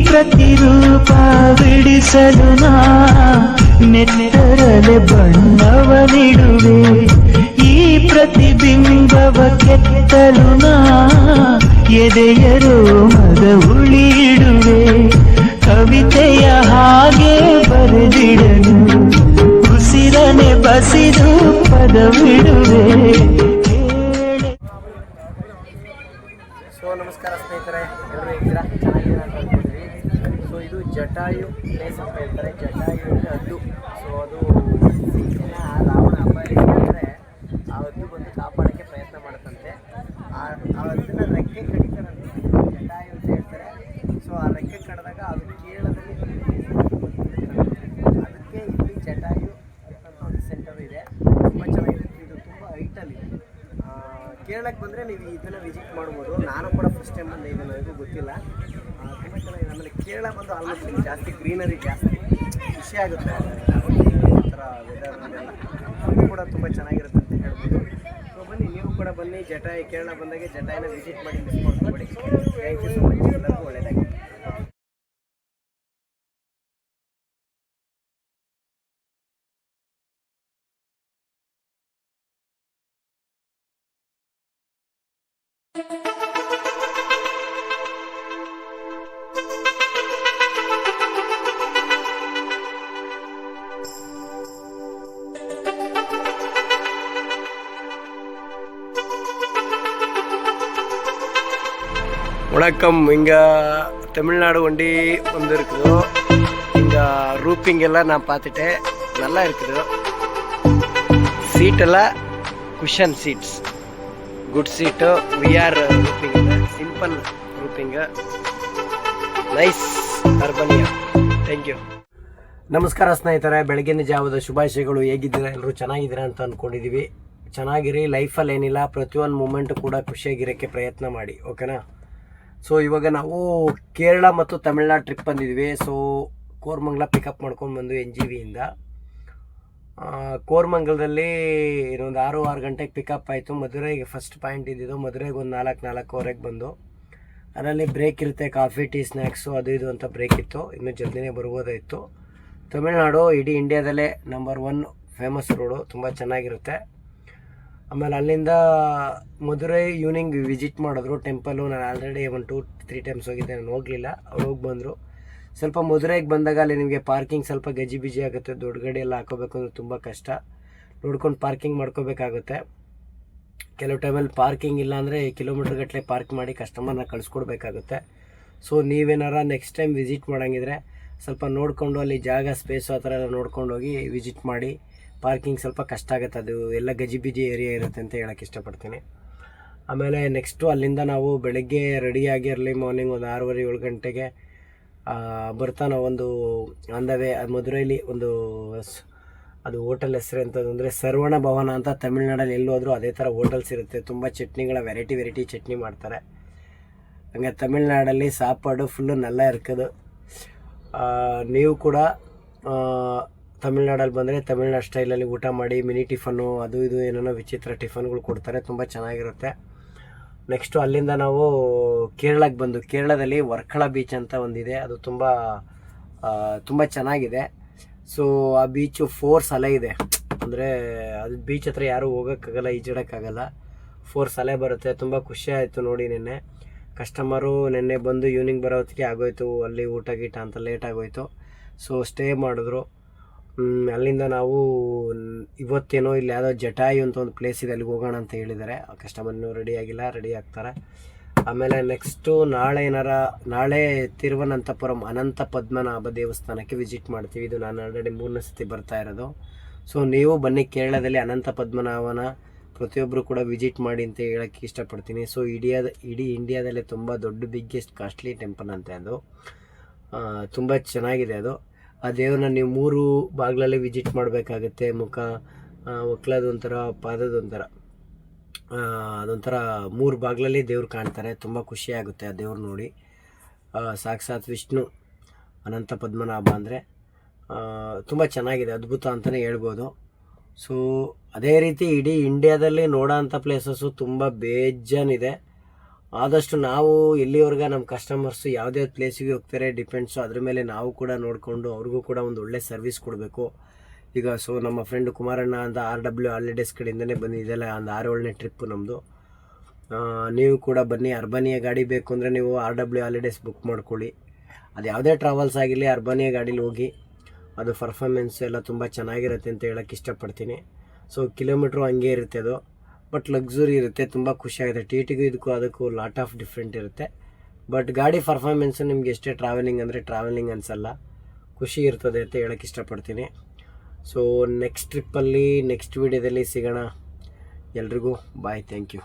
ಪ್ರತಿರೂಪ ಬಿಡಿಸಲು ನಾ ನೆನೆದರಲೆ ಬಣ್ಣವನಿಡುವೆ. ಈ ಪ್ರತಿಬಿಂಬವ ಕೆತ್ತಲು ನಾ ಎದೆಯರೋ ಮದ ಉಳಿಯಿಡುವೆ. ಕವಿತೆಯ ಹಾಗೆ ಬರೆದಿಡಲು ಉಸಿರನೆ ಬಸಿದು ಪದವಿಡುವೆ. ಸೊ ನಮಸ್ಕಾರ ಸ್ನೇಹಿತರೆ, ಎಲ್ಲರೂ ಹೇಗಿದ್ದೀರಾ? ಚೆನ್ನಾಗಿದ್ದೀರಾ ಅಂತ ಅಂದ್ಕೊಂಡಿದ್ವಿ. ಸೊ ಇದು ಜಟಾಯು ಪ್ಲೇಸ್ ಅಂತ ಹೇಳ್ತಾರೆ. ಜಟಾಯು ಅಂದರೆ ಹದ್ದು. ಸೊ ಅದು ಸೀತೆನ ರಾವಣ ಅಪಹರಿಸಿದ್ರೆ ಆ ಹದ್ದು ಬಂದು ಕಾಪಾಡೋಕ್ಕೆ ಪ್ರಯತ್ನ ಮಾಡುತ್ತಂತೆ. ಆ ಹದ್ದನ್ನ ರೆಕ್ಕೆ ಕಡಿತಾರಂತೆ, ಜಟಾಯು ಅಂತ ಹೇಳ್ತಾರೆ. ಸೊ ಆ ರೆಕ್ಕೆ ಕಡಿದಾಗ ಅದು ಕೇರಳದಲ್ಲಿ ಅದಕ್ಕೆ ಇಲ್ಲಿ ಜಟಾಯು ಅಂತ ಒಂದು ಸೆಂಟರ್ ಇದೆ. ತುಂಬ ಚೆನ್ನಾಗಿರುತ್ತೆ. ಇದು ತುಂಬ ಹೈಟಲ್ಲಿದೆ. ಕೇರಳಕ್ಕೆ ಬಂದರೆ ನೀವು ಇದನ್ನು ವಿಸಿಟ್ ಮಾಡ್ಬೋದು. ನಾನು ಕೂಡ ಫಸ್ಟ್ ಟೈಮ್ ಬಂದೆ, ಇದು ನನಗೂ ಗೊತ್ತಿಲ್ಲ. ತುಂಬ ಚೆನ್ನಾಗಿದೆ. ಆಮೇಲೆ ಕೇರಳ ಬಂದು ಆಲ್ಮೋಸ್ಟ್ ಇಲ್ಲಿ ಜಾಸ್ತಿ ಗ್ರೀನರಿ ಜಾಸ್ತಿ, ಖುಷಿ ಆಗುತ್ತೆ ಈ ಥರ ವೆದರ್ನೆಲ್ಲ. ಅದು ಕೂಡ ತುಂಬ ಚೆನ್ನಾಗಿರುತ್ತೆ ಅಂತ ಹೇಳ್ಬೋದು. ಸೊ ಬನ್ನಿ, ನೀವು ಕೂಡ ಬನ್ನಿ. ಜಟಾಯು ಕೇರಳ ಬಂದಾಗೆ ಜಟಾಯಿನ ವಿಸಿಟ್ ಮಾಡಿ, ಮಿಸ್ ಮಾಡ್ಕೊಬೇಡಿ. Thank you so much. ಎಲ್ಲರಿಗೂ ಒಳ್ಳೆಯದಾಗಿ. வணக்கம். இங்கே தமிழ்நாடு வண்டி வந்திருக்குது. இங்கே ரூப்பிங் எல்லாம் நான் பார்த்துட்டேன், நல்லா இருக்குது. சீட்டெல்லாம் cushion seats, good seat. VR roofing, simple roofing, nice Urbania. Thank you. ನಮಸ್ಕಾರ ಸ್ನೇಹಿತರೆ, ಬೆಳಗಿನ ಜಾವದ ಶುಭಾಶಯಗಳು. ಹೇಗಿದ್ದೀರಾ? ಎಲ್ಲರೂ ಚೆನ್ನಾಗಿದ್ದೀರಾ ಅಂತ ಅಂದ್ಕೊಂಡಿದ್ದೀವಿ. ಚೆನ್ನಾಗಿರಿ. ಲೈಫಲ್ಲಿ ಏನಿಲ್ಲ, ಪ್ರತಿಯೊಂದು ಮೂಮೆಂಟು ಕೂಡ ಖುಷಿಯಾಗಿರೋಕ್ಕೆ ಪ್ರಯತ್ನ ಮಾಡಿ, ಓಕೆನಾ? ಸೊ ಇವಾಗ ನಾವು ಕೇರಳ ಮತ್ತು ತಮಿಳ್ನಾಡು ಟ್ರಿಪ್ ಬಂದಿದ್ವಿ. ಸೊ ಕೋರಮಂಗಲ ಪಿಕಪ್ ಮಾಡ್ಕೊಂಡು ಬಂದು NGVಯಿಂದ ಕೋರಮಂಗಲದಲ್ಲಿ ಇನ್ನೊಂದು 6 ಗಂಟೆಗೆ ಪಿಕಪ್ ಆಯಿತು. ಮಧುರೈಗೆ ಫಸ್ಟ್ ಪಾಯಿಂಟ್ ಇದ್ದಿದ್ದು. ಮಧುರೈಗೆ ಒಂದು 4:04ವರೆಗೆ ಬಂದು, ಅದರಲ್ಲಿ ಬ್ರೇಕ್ ಇರುತ್ತೆ, ಕಾಫಿ ಟೀ ಸ್ನ್ಯಾಕ್ಸು ಅದು ಇದು ಅಂತ ಬ್ರೇಕ್ ಇತ್ತು. ಇನ್ನೂ ಜಲ್ದಿನೇ ಬರ್ಬೋದಾಯಿತು. ತಮಿಳ್ನಾಡು ಇಡೀ ಇಂಡಿಯಾದಲ್ಲೇ ನಂಬರ್ 1 ಫೇಮಸ್ ರೋಡು, ತುಂಬ ಚೆನ್ನಾಗಿರುತ್ತೆ. ಆಮೇಲೆ ಅಲ್ಲಿಂದ ಮಧುರೈ ಈವ್ನಿಂಗ್ ವಿಸಿಟ್ ಮಾಡಿದ್ರು ಟೆಂಪಲ್ಲು. ನಾನು ಆಲ್ರೆಡಿ 1-2-3 ಟೈಮ್ಸ್ ಹೋಗಿದ್ದೆ, ನಾನು ಹೋಗಲಿಲ್ಲ. ಅವ್ರು ಹೋಗಿ ಬಂದರು. ಸ್ವಲ್ಪ ಮಧುರೈಗೆ ಬಂದಾಗ ಅಲ್ಲಿ ನಿಮಗೆ ಪಾರ್ಕಿಂಗ್ ಸ್ವಲ್ಪ ಗಜಿಬಿಜಿ ಆಗುತ್ತೆ. ದೊಡ್ಡ ಗಾಡಿ ಎಲ್ಲ ಹಾಕೋಬೇಕು ಅಂದರೆ ತುಂಬ ಕಷ್ಟ. ನೋಡ್ಕೊಂಡು ಪಾರ್ಕಿಂಗ್ ಮಾಡ್ಕೋಬೇಕಾಗುತ್ತೆ. ಕೆಲವು ಟೈಮಲ್ಲಿ ಪಾರ್ಕಿಂಗ್ ಇಲ್ಲ ಅಂದರೆ ಕಿಲೋಮೀಟ್ರ್ ಗಟ್ಟಲೆ ಪಾರ್ಕ್ ಮಾಡಿ ಕಸ್ಟಮರ್ನ ಕಳಿಸ್ಕೊಡ್ಬೇಕಾಗುತ್ತೆ. ಸೊ ನೀವೇನಾರ ನೆಕ್ಸ್ಟ್ ಟೈಮ್ ವಿಸಿಟ್ ಮಾಡೋಂಗಿದ್ರೆ ಸ್ವಲ್ಪ ನೋಡಿಕೊಂಡು ಅಲ್ಲಿ ಜಾಗ ಸ್ಪೇಸು ಆ ಥರ ಎಲ್ಲ ನೋಡ್ಕೊಂಡು ಹೋಗಿ ವಿಸಿಟ್ ಮಾಡಿ. ಪಾರ್ಕಿಂಗ್ ಸ್ವಲ್ಪ ಕಷ್ಟ ಆಗುತ್ತೆ, ಅದು ಎಲ್ಲ ಗಜಿಬಿಜಿ ಏರಿಯಾ ಇರುತ್ತೆ ಅಂತ ಹೇಳೋಕ್ಕೆ ಇಷ್ಟಪಡ್ತೀನಿ. ಆಮೇಲೆ ನೆಕ್ಸ್ಟು ಅಲ್ಲಿಂದ ನಾವು ಬೆಳಗ್ಗೆ ರೆಡಿಯಾಗಿ ಅರ್ಲಿ ಮಾರ್ನಿಂಗ್ ಒಂದು 6:30-7 ಗಂಟೆಗೆ ಬರ್ತಾ ನಾವೊಂದು ಆನ್ ದ ವೇ ಮಧುರೈಲಿ ಒಂದು ಅದು ಹೋಟೆಲ್ ಹೆಸರು ಅಂತಂದರೆ ಸರ್ವಣ ಭವನ ಅಂತ. ತಮಿಳ್ನಾಡಲ್ಲಿ ಎಲ್ಲೋದ್ರೂ ಅದೇ ಥರ ಹೋಟೆಲ್ಸ್ ಇರುತ್ತೆ. ತುಂಬ ಚಟ್ನಿಗಳ ವೆರೈಟಿ ಚಟ್ನಿ ಮಾಡ್ತಾರೆ. ಹಂಗೆ ತಮಿಳ್ನಾಡಲ್ಲಿ ಸಾಪಾಡು ಫುಲ್ಲು ನಲ್ಲ ಇರ್ಕೋದು. ನೀವು ಕೂಡ ತಮಿಳ್ನಾಡಲ್ಲಿ ಬಂದರೆ ತಮಿಳ್ನಾಡು ಸ್ಟೈಲಲ್ಲಿ ಊಟ ಮಾಡಿ. ಮಿನಿ ಟಿಫನ್ನು ಅದು ಇದು ಏನೇನೋ ವಿಚಿತ್ರ ಟಿಫನ್ಗಳು ಕೊಡ್ತಾರೆ, ತುಂಬ ಚೆನ್ನಾಗಿರುತ್ತೆ. ನೆಕ್ಸ್ಟು ಅಲ್ಲಿಂದ ನಾವು ಕೇರಳಕ್ಕೆ ಬಂದು, ಕೇರಳದಲ್ಲಿ ವರ್ಕಳ ಬೀಚ್ ಅಂತ ಒಂದಿದೆ. ಅದು ತುಂಬ ಚೆನ್ನಾಗಿದೆ. ಸೊ ಆ ಬೀಚು 4 ಅಲೆ ಇದೆ. ಅಂದರೆ ಅದು ಬೀಚ್ ಹತ್ರ ಯಾರೂ ಹೋಗೋಕ್ಕಾಗಲ್ಲ, ಈಜಾಡೋಕ್ಕಾಗಲ್ಲ. 4 ಅಲೆ ಬರುತ್ತೆ. ತುಂಬ ಖುಷಿ ಆಯಿತು ನೋಡಿ. ಕಸ್ಟಮರು ನಿನ್ನೆ ಬಂದು ಈವ್ನಿಂಗ್ ಬರೋ ಹೊತ್ತಿಗೆ ಆಗೋಯ್ತು, ಅಲ್ಲಿ ಊಟ ಗೀಟ ಅಂತ ಲೇಟ್ ಆಗೋಯ್ತು. ಸೊ ಸ್ಟೇ ಮಾಡಿದ್ರು. ಅಲ್ಲಿಂದ ನಾವು ಇವತ್ತೇನೋ ಇಲ್ಲಿ ಯಾವುದೋ ಜಟಾಯು ಅಂತ ಒಂದು ಪ್ಲೇಸ್ ಇದೆ, ಅಲ್ಲಿಗೆ ಹೋಗೋಣ ಅಂತ ಹೇಳಿದ್ದಾರೆ. ಆ ಕಸ್ಟಮರ್ನೂ ರೆಡಿ ಆಗ್ತಾರೆ. ಆಮೇಲೆ ನೆಕ್ಸ್ಟು ನಾಳೆ ತಿರುವನಂತಪುರಂ ಅನಂತ ಪದ್ಮನಾಭ ದೇವಸ್ಥಾನಕ್ಕೆ ವಿಸಿಟ್ ಮಾಡ್ತೀವಿ. ಇದು ನಾನು ಆಲ್ರೆಡಿ 3ನೇ ಸತಿ ಬರ್ತಾ ಇರೋದು. ಸೊ ನೀವು ಬನ್ನಿ, ಕೇರಳದಲ್ಲಿ ಅನಂತ ಪದ್ಮನಾಭನ ಪ್ರತಿಯೊಬ್ಬರು ಕೂಡ ವಿಸಿಟ್ ಮಾಡಿ ಅಂತ ಹೇಳೋಕ್ಕೆ ಇಷ್ಟಪಡ್ತೀನಿ. ಸೊ ಇಡೀ ಇಂಡಿಯಾದಲ್ಲೇ ತುಂಬ ದೊಡ್ಡ ಬಿಗ್ಗೆಸ್ಟ್ ಕಾಸ್ಟ್ಲಿ ಟೆಂಪಲ್ ಅಂತೆ ಅದು. ತುಂಬ ಚೆನ್ನಾಗಿದೆ ಅದು. ಆ ದೇವ್ರನ್ನ ನೀವು 3 ಬಾಗಿಲಲ್ಲಿ ವಿಸಿಟ್ ಮಾಡಬೇಕಾಗುತ್ತೆ. ಮುಖ, ಒಕ್ಲದೊಂಥರ, ಪಾದದೊಂಥರ, ಅದೊಂಥರ 3 ಬಾಗಿಲಲ್ಲಿ ದೇವ್ರು ಕಾಣ್ತಾರೆ. ತುಂಬ ಖುಷಿಯಾಗುತ್ತೆ ಆ ದೇವ್ರು ನೋಡಿ. ಸಾಕ್ಷಾತ್ ವಿಷ್ಣು ಅನಂತ ಪದ್ಮನಾಭ ಅಂದರೆ ತುಂಬ ಚೆನ್ನಾಗಿದೆ, ಅದ್ಭುತ ಅಂತಲೇ ಹೇಳ್ಬೋದು. ಸೊ ಅದೇ ರೀತಿ ಇಡೀ ಇಂಡಿಯಾದಲ್ಲಿ ನೋಡೋ ಅಂಥ ಪ್ಲೇಸಸ್ಸು ತುಂಬ ಬೇಜಾನಿದೆ. ಆದಷ್ಟು ನಾವು ಎಲ್ಲಿವರೆಗೆ ನಮ್ಮ ಕಸ್ಟಮರ್ಸು ಯಾವುದೇ ಪ್ಲೇಸಿಗೆ ಹೋಗ್ತಾರೆ ಡಿಪೆಂಡ್ಸು, ಅದ್ರ ಮೇಲೆ ನಾವು ಕೂಡ ನೋಡಿಕೊಂಡು ಅವ್ರಿಗೂ ಕೂಡ ಒಂದು ಒಳ್ಳೆ ಸರ್ವಿಸ್ ಕೊಡಬೇಕು. ಈಗ ನಮ್ಮ ಫ್ರೆಂಡು ಕುಮಾರಣ್ಣ ಅಂತ RW ಹಾಲಿಡೇಸ್ ಕಡೆಯಿಂದನೇ ಬಂದಿದ್ದೆಲ್ಲ ಒಂದು 6-7ನೇ ಟ್ರಿಪ್ಪು ನಮ್ಮದು. ನೀವು ಕೂಡ ಬನ್ನಿ. ಅರ್ಬಾನಿಯಾ ಗಾಡಿ ಬೇಕು ಅಂದರೆ ನೀವು RW ಹಾಲಿಡೇಸ್ ಬುಕ್ ಮಾಡ್ಕೊಳ್ಳಿ. ಅದು ಯಾವುದೇ ಟ್ರಾವೆಲ್ಸ್ ಆಗಿರಲಿ ಅರ್ಬಾನಿಯಾ ಗಾಡೀಲಿ ಹೋಗಿ, ಅದು ಪರ್ಫಾರ್ಮೆನ್ಸ್ ಎಲ್ಲ ತುಂಬ ಚೆನ್ನಾಗಿರುತ್ತೆ ಅಂತ ಹೇಳೋಕ್ಕೆ ಇಷ್ಟಪಡ್ತೀನಿ. ಕಿಲೋಮೀಟ್ರು ಹಂಗೆ ಇರುತ್ತೆ ಅದು, ಬಟ್ ಲಕ್ಸುರಿ ಇರುತ್ತೆ, ತುಂಬ ಖುಷಿಯಾಗುತ್ತೆ. TTಗೂ ಇದಕ್ಕೂ ಅದಕ್ಕೂ ಲಾಟ್ ಆಫ್ ಡಿಫ್ರೆಂಟ್ ಇರುತ್ತೆ. ಬಟ್ ಗಾಡಿ ಪರ್ಫಾರ್ಮೆನ್ಸು ನಿಮ್ಗೆ ಎಷ್ಟೇ ಟ್ರಾವೆಲಿಂಗ್ ಅಂದರೆ ಟ್ರಾವೆಲಿಂಗ್ ಅನಿಸಲ್ಲ, ಖುಷಿ ಇರ್ತದೆ ಅಂತ ಹೇಳೋಕ್ಕೆ ಇಷ್ಟಪಡ್ತೀನಿ. ನೆಕ್ಸ್ಟ್ ಟ್ರಿಪ್ಪಲ್ಲಿ ನೆಕ್ಸ್ಟ್ ವೀಡಿಯೋದಲ್ಲಿ ಸಿಗೋಣ. ಎಲ್ರಿಗೂ ಬಾಯ್, ಥ್ಯಾಂಕ್ ಯು.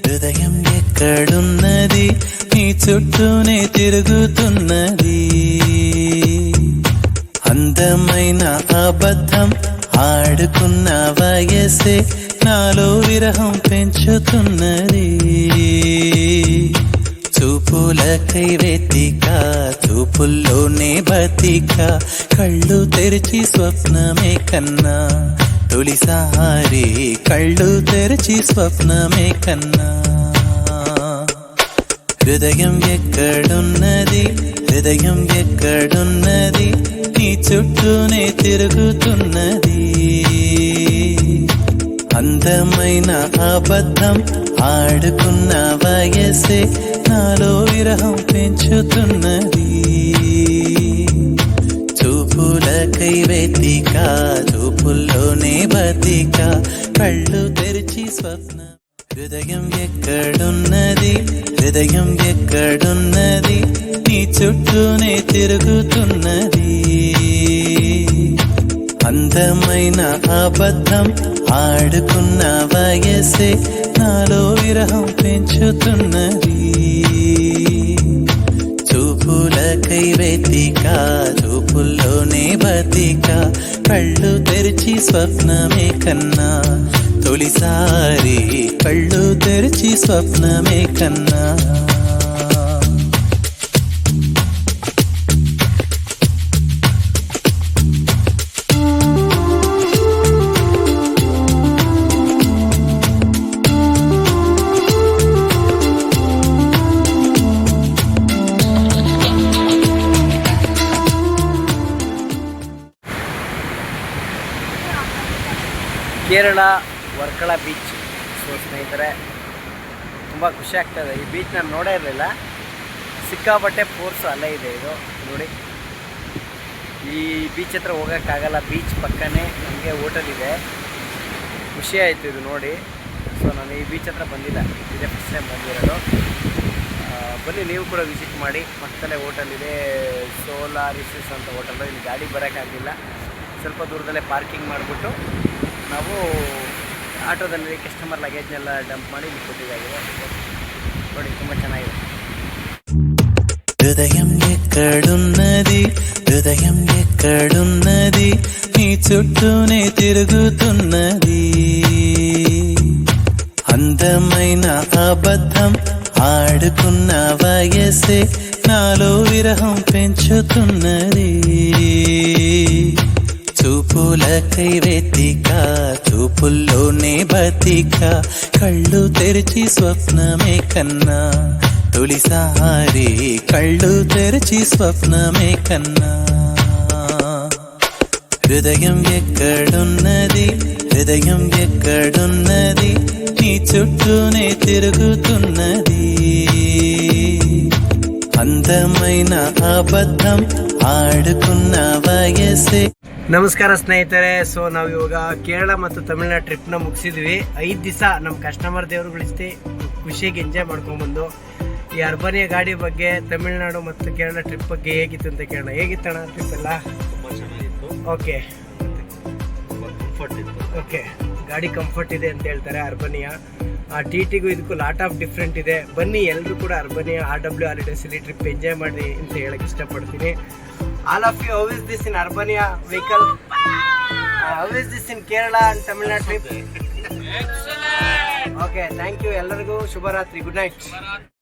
హృదయం ఎక్కడున్నది, నీ చుట్టూనే తిరుగుతున్నది. అందమైన అబద్ధం ఆడుకున్న వయసే నాలో విరహం పెంచుతున్నది. చూపులకై వెతిక, చూపుల్లోనే బతిక, కళ్ళు తెరిచి స్వప్నమే కన్నా. తొలిసారి కళ్ళు తెరిచి స్వప్నమే కన్నా. హృదయం ఎక్కడున్నది, హృదయం ఎక్కడున్నది, నీ చుట్టూనే తిరుగుతున్నది. అందమైన అబద్ధం ఆడుకున్న వయసే నాలో విరహం పెంచుతున్నది. చూపులకై వెతిక, చూపుల్లోనే బతిక, కళ్ళు తెరిచి స్వప్న. హృదయం ఎక్కడున్నది, హృదయం ఎక్కడున్నది, నీ చుట్టూనే తిరుగుతున్నది. అందమైన అబద్ధం ఆడుకున్న వయసే నాలో విరహం పెంచుతున్నది. చూపులకై వెతిక, చూపుల్లోనే బతిక, కళ్ళు తెరిచి స్వప్నమే కన్నా. తొలిసారి కళ్ళు తెరిచి స్వప్నమే కన్నా. ಕೇರಳ ವರ್ಕಳ ಬೀಚ್. ಸ್ನೇಹಿತರೆ, ತುಂಬ ಖುಷಿ ಆಗ್ತದೆ. ಈ ಬೀಚ್ ನಾನು ನೋಡೇ ಇರಲಿಲ್ಲ, ಸಿಕ್ಕಾಪಟ್ಟೆ ಫೋರ್ಸು ಅಲ್ಲೇ ಇದೆ. ಇದು ನೋಡಿ, ಈ ಬೀಚ್ ಹತ್ರ ಹೋಗೋಕ್ಕಾಗಲ್ಲ, ಬೀಚ್ ಪಕ್ಕನೇ ನಮಗೆ ಹೋಟೆಲ್ ಇದೆ. ಖುಷಿ ಆಯಿತು ಇದು ನೋಡಿ. ನಾನು ಈ ಬೀಚ್ ಹತ್ರ ಬಂದಿಲ್ಲ, ಇದೇ ಫಸ್ಟ್ ಟೈಮ್ ಬಂದಿರೋದು. ಬನ್ನಿ ನೀವು ಕೂಡ ವಿಸಿಟ್ ಮಾಡಿ. ಪಕ್ಕದಲ್ಲೇ ಹೋಟೆಲ್ ಇದೆ, ಸೋಲಾರಿಸಿಸ್ ಅಂತ ಹೋಟೆಲು. ಇಲ್ಲಿ ಗಾಡಿ ಬರೋಕ್ಕಾಗಲಿಲ್ಲ, ಸ್ವಲ್ಪ ದೂರದಲ್ಲೇ ಪಾರ್ಕಿಂಗ್ ಮಾಡಿಬಿಟ್ಟು ನಾವು ಆಟೋದಲ್ಲಿ ಕಸ್ಟಮರ್ ಲಗೇಜ್ನೆಲ್ಲ ಡಂಪ್ ಮಾಡಿ ಇಲ್ಲಿ ಕೊಟ್ಟಿದ್ದಾಗಿದೆ ನೋಡಿ. ತುಂಬ ಚೆನ್ನಾಗಿದೆ. హృదయం ఎక్కడున్నది, హృదయం ఎక్కడున్నది, నీ చుట్టూనే తిరుగుతున్నది. అందమైన అబద్ధం ఆడుకున్న వయసే నాలో విరహం పెంచుతున్నది. చూపులకై వెతిక, చూపుల్లోనే బతిక, కళ్ళు తెరిచి స్వప్నమే కన్నా. తొలిసారి కళ్ళు తెరిచి స్వప్నమే కన్నా. హృదయం ఎక్కడున్నది, హృదయం ఎక్కడున్నది, నీ చుట్టూనే తిరుగుతున్నది. అందమైన అబద్ధం ఆడుకున్న వయసే. ನಮಸ್ಕಾರ ಸ್ನೇಹಿತರೆ. ಸೊ ನಾವು ಇವಾಗ ಕೇರಳ ಮತ್ತು ತಮಿಳುನಾಡು ಟ್ರಿಪ್ನ ಮುಗಿಸಿದ್ವಿ. 5 ದಿವಸ ನಮ್ಮ ಕಸ್ಟಮರ್ ದೇವ್ರುಗಳಿಸ್ತಿ ಖುಷಿಯಾಗಿ ಎಂಜಾಯ್ ಮಾಡ್ಕೊಂಡ್ಬಂದು ಈ ಅರ್ಬನಿಯ ಗಾಡಿ ಬಗ್ಗೆ, ತಮಿಳುನಾಡು ಮತ್ತು ಕೇರಳ ಟ್ರಿಪ್ ಬಗ್ಗೆ ಹೇಗಿತ್ತು ಅಂತ ಕೇಳೋಣ. ಹೇಗಿತ್ತಣ್ಣ ಟ್ರಿಪ್ ಎಲ್ಲ? ತುಂಬ ಚೆನ್ನಾಗಿತ್ತು. ಓಕೆ ಕಂಫರ್ಟ್ ಇತ್ತು. ಓಕೆ, ಗಾಡಿ ಕಂಫರ್ಟ್ ಇದೆ ಅಂತ ಹೇಳ್ತಾರೆ ಅರ್ಬನಿಯ. ಆ ಟಿಟಿಗೂ ಇದಕ್ಕೂ ಲಾಟ್ ಆಫ್ ಡಿಫ್ರೆಂಟ್ ಇದೆ. ಬನ್ನಿ ಎಲ್ಲರೂ ಕೂಡ ಅರ್ಬನಿಯ RW ಹಾಲಿಡೇಸಲ್ಲಿ ಟ್ರಿಪ್ ಎಂಜಾಯ್ ಮಾಡಿ ಅಂತ ಹೇಳಕ್ಕೆ ಇಷ್ಟಪಡ್ತೀನಿ. All of you, how is this in Urbania vehicle? How is this in Kerala and Tamil Nadu trip? Okay, thank you ಎಲ್ಲರಿಗೂ. ಶುಭರಾತ್ರಿ, ಗುಡ್ ನೈಟ್.